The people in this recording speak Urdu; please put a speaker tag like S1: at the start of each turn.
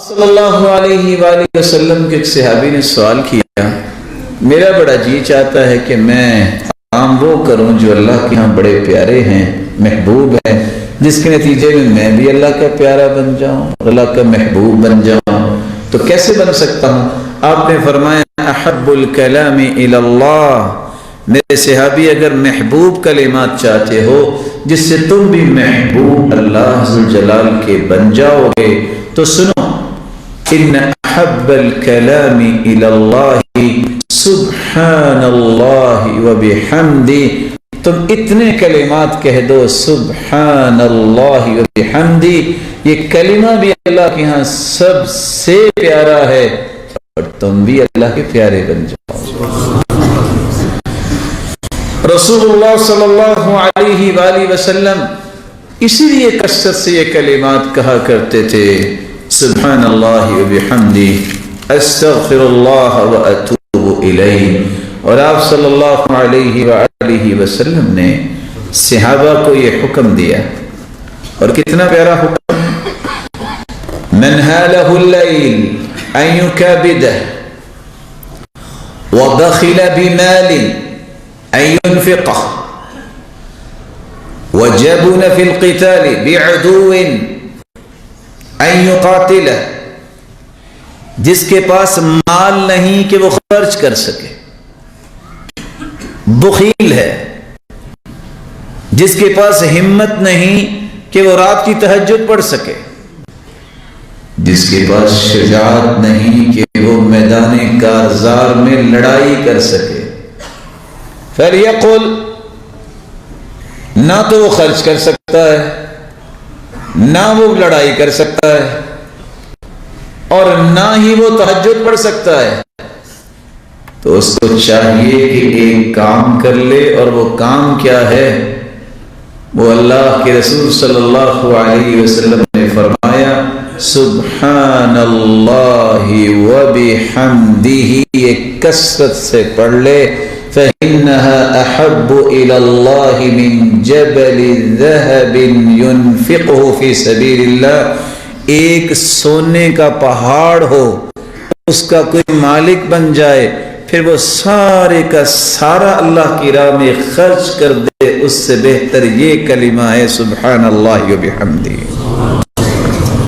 S1: صلی اللہ علیہ وآلہ وسلم کے ایک صحابی نے سوال کیا، میرا بڑا جی چاہتا ہے کہ میں کام وہ کروں جو اللہ کے ہاں بڑے پیارے ہیں، محبوب ہیں، جس کے نتیجے میں بھی اللہ کا پیارا بن جاؤں، اللہ کا محبوب بن جاؤں، تو کیسے بن سکتا ہوں؟ آپ نے فرمایا احب الکلام الی اللہ، میرے صحابی اگر محبوب کلمات چاہتے ہو جس سے تم بھی محبوب اللہ ذوالجلال کے بن جاؤ گے تو سنو، ان احب الکلام الی اللہ سبحان اللہ وبحمدہ، تم اتنے کلمات کہہ دو سبحان اللہ وبحمدہ، یہ کلمہ بھی اللہ کے ہاں سب سے پیارا ہے اور تم بھی اللہ کے پیارے بن جاؤ۔ رسول اللہ صلی اللہ علیہ وآلہ وسلم اسی لیے کثرت سے یہ کلمات کہا کرتے تھے، سبحان اللہ وبحمدہ، استغفر اللہ واتوب الیہ۔ اور آپ صلی اللہ علیہ وآلہ وسلم نے صحابہ کو یہ حکم دیا، اور کتنا پیارا حکم، من ہالہ اللیل ان یکابدہ وبخل بمال ان ينفقه وجبن في القتال بعدو ان يقاتله، جس کے پاس مال نہیں کہ وہ خرچ کر سکے، بخیل ہے، جس کے پاس ہمت نہیں کہ وہ رات کی تہجد پڑھ سکے، جس کے پاس شجاعت نہیں کہ وہ میدان کارزار میں لڑائی کر سکے، فَلْيَقُلْ، نہ تو وہ خرچ کر سکتا ہے، نہ وہ لڑائی کر سکتا ہے، اور نہ ہی وہ تہجد پڑھ سکتا ہے، تو اس کو چاہیے کہ ایک کام کر لے، اور وہ کام کیا ہے؟ وہ اللہ کے رسول صلی اللہ علیہ وسلم نے فرمایا سبحان اللہ وبحمدہ، یہ کثرت سے پڑھ لے، فَإِنَّهَا أَحَبُّ إِلَى اللَّهِ مِن جَبَلِ ذَهَبٍ يُنْفِقُهُ فِي سَبِيلِ اللَّهِ، ایک سونے کا پہاڑ ہو، اس کا کوئی مالک بن جائے، پھر وہ سارے کا سارا اللہ کی راہ میں خرچ کر دے، اس سے بہتر یہ کلمہ ہے سبحان اللہ وبحمدہ۔